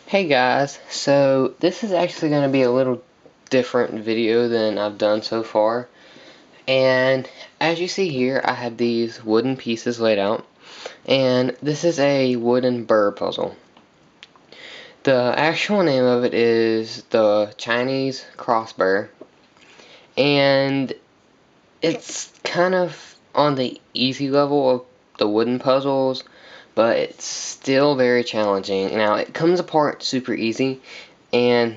Hey guys, so this is actually going to be a little different video than I've done so far, and as you see here I have these wooden pieces laid out, and this is a wooden burr puzzle. The actual name of it is the Chinese Cross Burr, and it's kind of on the easy level of the wooden puzzles, but it's still very challenging. Now it comes apart super easy, and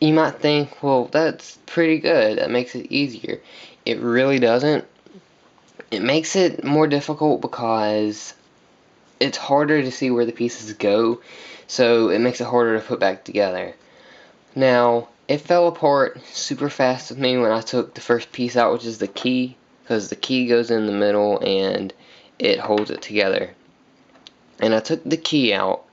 you might think, well, that's pretty good, that makes it easier. It really doesn't. It makes it more difficult because it's harder to see where the pieces go, so it makes it harder to put back together. Now, it fell apart super fast with me when I took the first piece out, which is the key, because the key goes in the middle and it holds it together. And I took the key out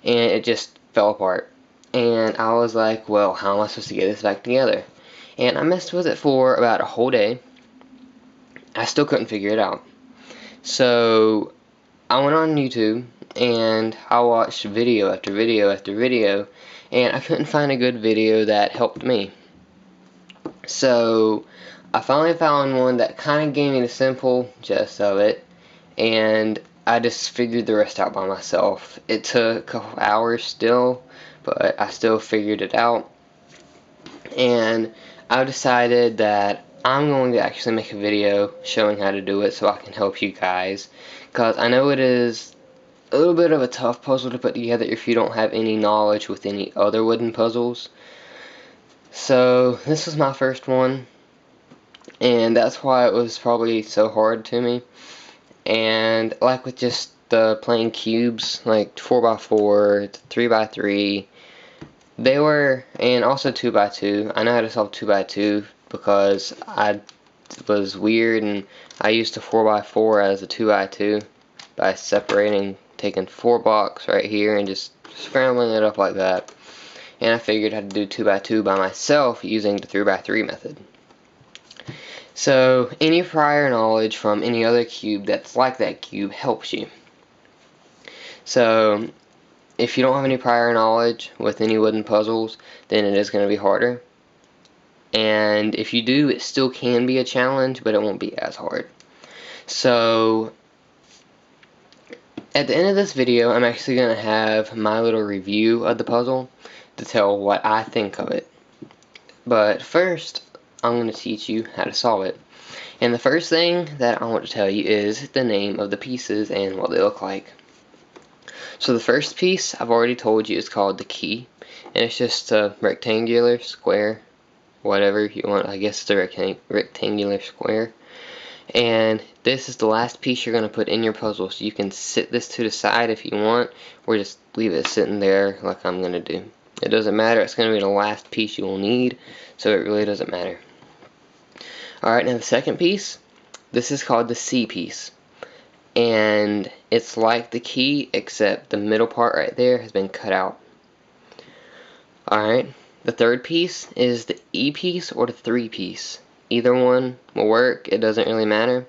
and it just fell apart. And I was like, well, how am I supposed to get this back together? And I messed with it for about a whole day. I still couldn't figure it out. So I went on YouTube and I watched video after video after video, and I couldn't find a good video that helped me. So I finally found one that kind of gave me the simple gist of it, and I just figured the rest out by myself. It took a couple hours still, but I still figured it out. And I've decided that I'm going to actually make a video showing how to do it so I can help you guys, because I know it is a little bit of a tough puzzle to put together if you don't have any knowledge with any other wooden puzzles. So this was my first one, and that's why it was probably so hard to me. And like with just the plain cubes, like 4x4, 3x3, they were, and also 2x2. I know how to solve 2x2 because I was weird and I used a 4x4 as a 2x2 by taking 4 blocks right here and just scrambling it up like that. And I figured I had to do 2x2 by myself using the 3x3 method. So any prior knowledge from any other cube that's like that cube helps you. So if you don't have any prior knowledge with any wooden puzzles, then it is going to be harder. And if you do, it still can be a challenge, but it won't be as hard. So at the end of this video, I'm actually going to have my little review of the puzzle to tell what I think of it. But first, I'm going to teach you how to solve it. And the first thing that I want to tell you is the name of the pieces and what they look like. So the first piece, I've already told you, is called the key. And it's just a rectangular square, whatever you want. I guess it's a rectangular square. And this is the last piece you're going to put in your puzzle. So you can sit this to the side if you want, or just leave it sitting there like I'm going to do. It doesn't matter. It's going to be the last piece you will need, so it really doesn't matter. Alright, now the second piece, this is called the C piece. And it's like the key, except the middle part right there has been cut out. Alright, the third piece is the E piece or the 3 piece. Either one will work, it doesn't really matter.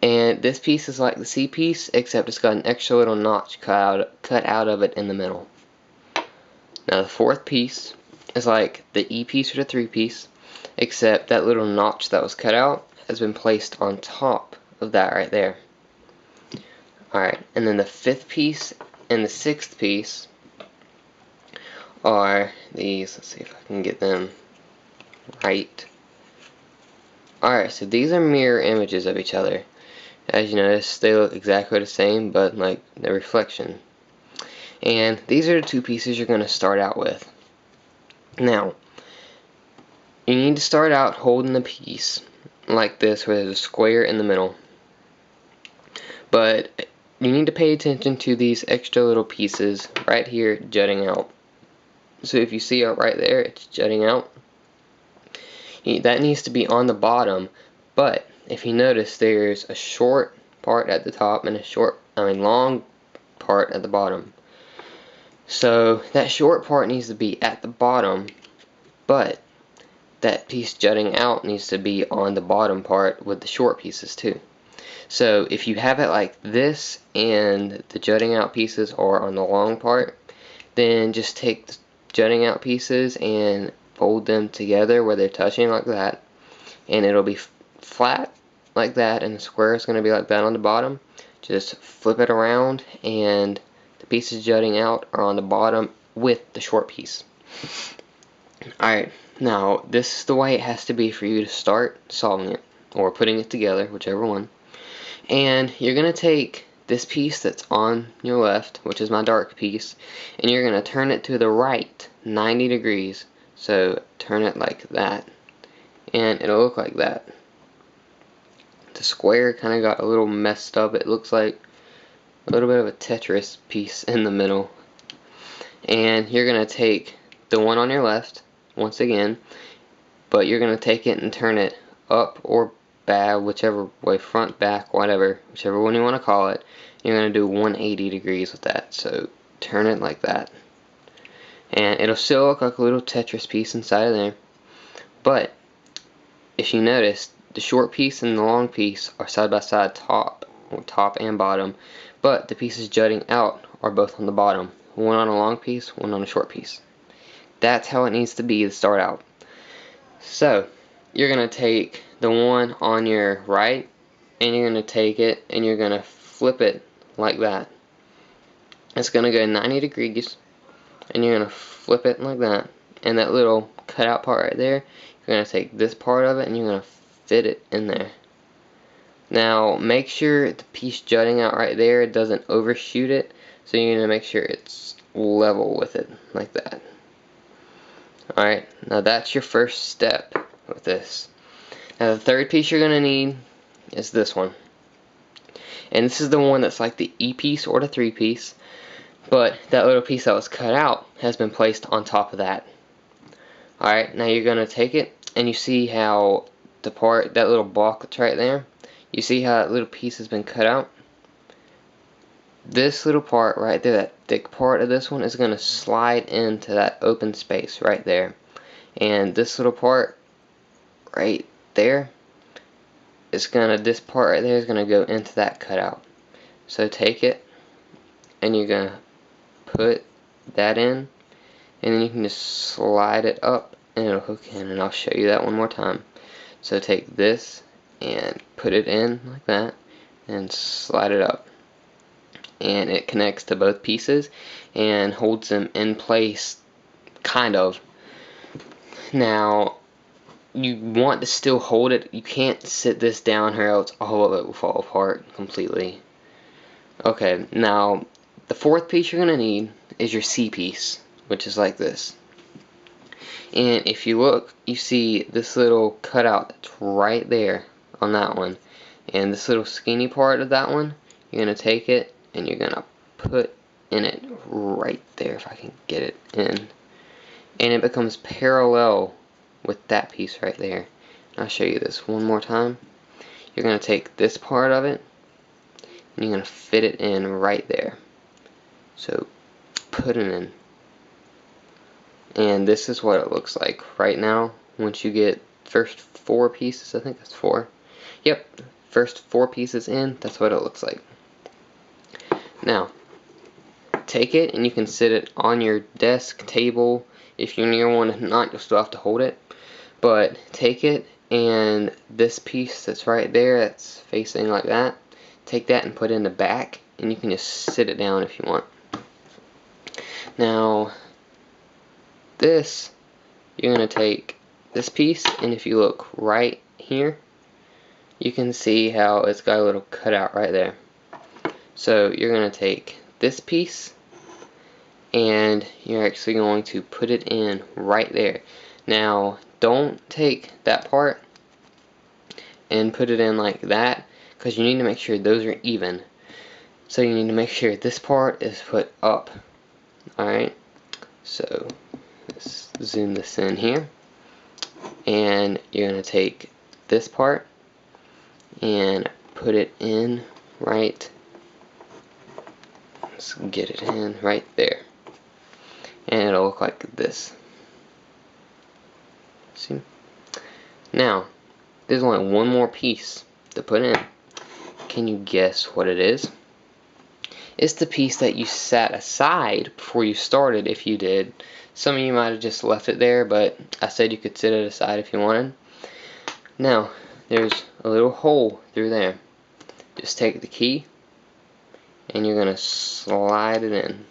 And this piece is like the C piece, except it's got an extra little notch cut out of it in the middle. Now the fourth piece is like the E piece or the 3 piece, except that little notch that was cut out has been placed on top of that right there. Alright, and then the fifth piece and the sixth piece are these. Let's see if I can get them right. Alright, so these are mirror images of each other. As you notice, they look exactly the same, but like the reflection. And these are the 2 pieces you're going to start out with. Now, you need to start out holding the piece like this, where there's a square in the middle. But you need to pay attention to these extra little pieces right here jutting out. So if you see it right there, it's jutting out. That needs to be on the bottom, but if you notice, there's a short part at the top and a long part at the bottom. So that short part needs to be at the bottom, but that piece jutting out needs to be on the bottom part with the short pieces too. So if you have it like this and the jutting out pieces are on the long part, Then just take the jutting out pieces and fold them together where they're touching like that, and it'll be flat like that, and the square is going to be like that on the bottom. Just flip it around, and the pieces jutting out are on the bottom with the short piece. Alright, now this is the way it has to be for you to start solving it, or putting it together, whichever one. And you're going to take this piece that's on your left, which is my dark piece, and you're going to turn it to the right 90 degrees. So turn it like that, and it'll look like that. The square kind of got a little messed up. It looks like a little bit of a Tetris piece in the middle. And you're going to take the one on your left once again, but you're going to take it and turn it up or back, whichever way, front, back, whatever, whichever one you want to call it. You're going to do 180 degrees with that. So turn it like that, and it'll still look like a little Tetris piece inside of there. But if you notice, the short piece and the long piece are side by side, top and bottom, but the pieces jutting out are both on the bottom, one on a long piece, one on a short piece. That's how it needs to be to start out. So you're going to take the one on your right, and you're going to take it and you're going to flip it like that. It's going to go 90 degrees, and you're going to flip it like that, and that little cutout part right there, you're going to take this part of it and you're going to fit it in there. Now make sure the piece jutting out right there doesn't overshoot it, so you're going to make sure it's level with it like that. Alright, now that's your first step with this. Now the third piece you're going to need is this one. And this is the one that's like the E piece or the 3 piece, but that little piece that was cut out has been placed on top of that. Alright, now you're going to take it, and you see how the part, that little block that's right there, you see how that little piece has been cut out? This little part right there, that thick part of this one, is going to slide into that open space right there. And this little part right there is going to, this part right there is going to go into that cutout. So take it, and you're going to put that in, and then you can just slide it up, and it'll hook in. And I'll show you that one more time. So take this and put it in like that, and slide it up, and it connects to both pieces and holds them in place, kind of. Now you want to still hold it. You can't sit this down or else all of it will fall apart completely. Okay, now the fourth piece you're going to need is your C piece, which is like this. And if you look, you see this little cutout that's right there on that one. And this little skinny part of that one, you're going to take it and you're going to put in it right there, if I can get it in. And it becomes parallel with that piece right there. I'll show you this one more time. You're going to take this part of it, and you're going to fit it in right there. So put it in. And this is what it looks like right now. Once you get first 4 pieces, I think that's 4. Yep, first 4 pieces in, that's what it looks like. Now, take it and you can sit it on your desk, table. If you're near one, if not, you'll still have to hold it. But take it, and this piece that's right there, that's facing like that, take that and put it in the back, and you can just sit it down if you want. Now, this, you're going to take this piece, and if you look right here, you can see how it's got a little cutout right there. So you're going to take this piece, and you're actually going to put it in right there. Now, don't take that part and put it in like that, because you need to make sure those are even. So you need to make sure this part is put up. Alright, so let's zoom this in here, and you're going to take this part and put it in right, let's get it in right there, and it'll look like this. See? Now, there's only one more piece to put in. Can you guess what it is? It's the piece that you set aside before you started, if you did. Some of you might have just left it there, but I said you could set it aside if you wanted. Now, there's a little hole through there. Just take the key, and you're going to slide it in.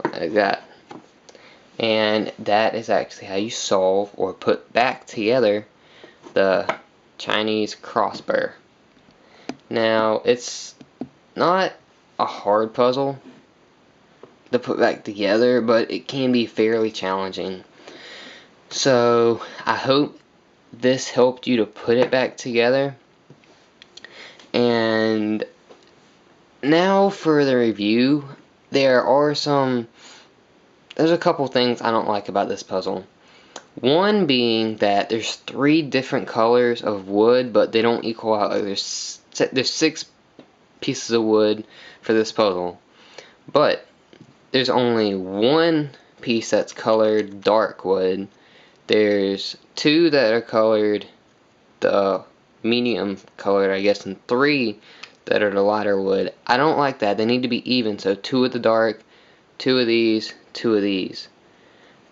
Like that. And that is actually how you solve or put back together the Chinese cross burr. Now, it's not a hard puzzle to put back together, but it can be fairly challenging. So, I hope this helped you to put it back together. And now for the review, there's a couple things I don't like about this puzzle. One being that there's 3 different colors of wood, but they don't equal out. There's 6 pieces of wood for this puzzle, but there's only 1 piece that's colored dark wood. There's 2 that are colored the medium colored, I guess, and 3 that are the lighter wood. I don't like that. They need to be even, so 2 of the dark, 2 of these, 2 of these.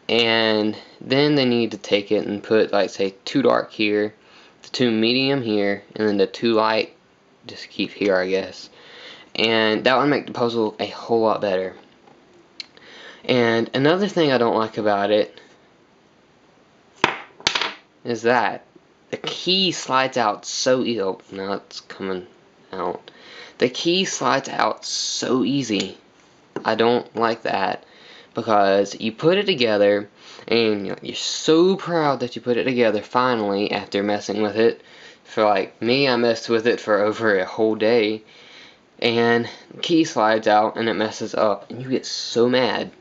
And then they need to take it and put, like, say, 2 dark here, the 2 medium here, and then the 2 light just keep here, I guess. And that would make the puzzle a whole lot better. And another thing I don't like about it is that the key slides out so easy. Oh, now it's coming out. The key slides out so easy. I don't like that, because you put it together and you're so proud that you put it together finally after messing with it. For like me, I messed with it for over a whole day, and the key slides out and it messes up and you get so mad.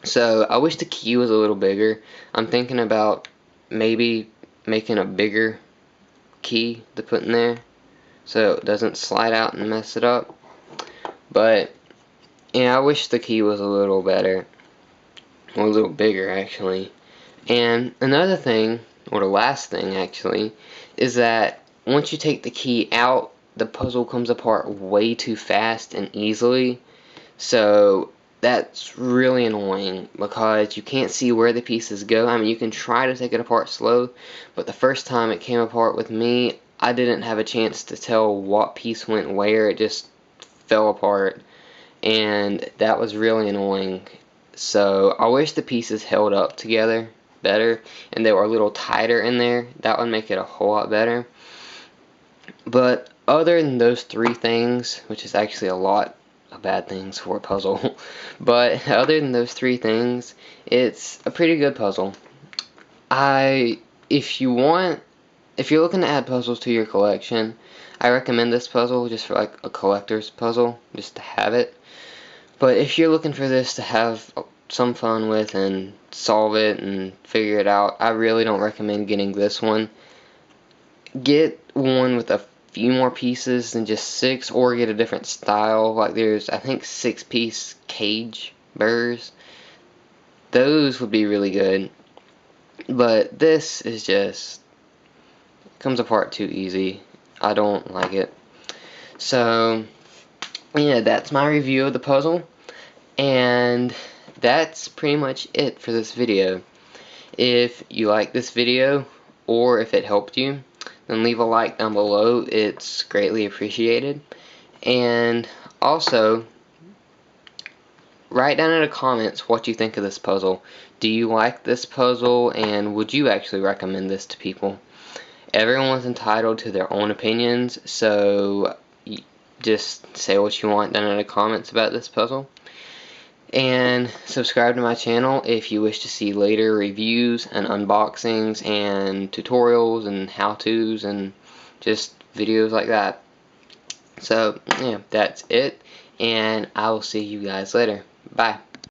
So I wish the key was a little bigger. I'm thinking about maybe making a bigger key to put in there so it doesn't slide out and mess it up. But yeah, I wish the key was a little better, or a little bigger actually. And another thing, or the last thing actually, is that once you take the key out, the puzzle comes apart way too fast and easily. So that's really annoying, because you can't see where the pieces go. I mean, you can try to take it apart slow, but the first time it came apart with me, I didn't have a chance to tell what piece went where. It just fell apart, and that was really annoying. So I wish the pieces held up together better and they were a little tighter in there. That would make it a whole lot better. But other than those 3 things, which is actually a lot of bad things for a puzzle, but other than those 3 things, it's a pretty good puzzle. If you're looking to add puzzles to your collection, I recommend this puzzle just for like a collector's puzzle, just to have it. But if you're looking for this to have some fun with and solve it and figure it out, I really don't recommend getting this one. Get one with a few more pieces than just 6, or get a different style. Like there's, I think, 6-piece cage burrs. Those would be really good. But this is just comes apart too easy. I don't like it. So yeah, that's my review of the puzzle, and that's pretty much it for this video. If you like this video, or if it helped you, then leave a like down below. It's greatly appreciated. And also, write down in the comments what you think of this puzzle. Do you like this puzzle, and would you actually recommend this to people? Everyone's entitled to their own opinions, so just say what you want down in the comments about this puzzle. And subscribe to my channel if you wish to see later reviews and unboxings and tutorials and how-tos and just videos like that. So yeah, that's it, and I will see you guys later. Bye.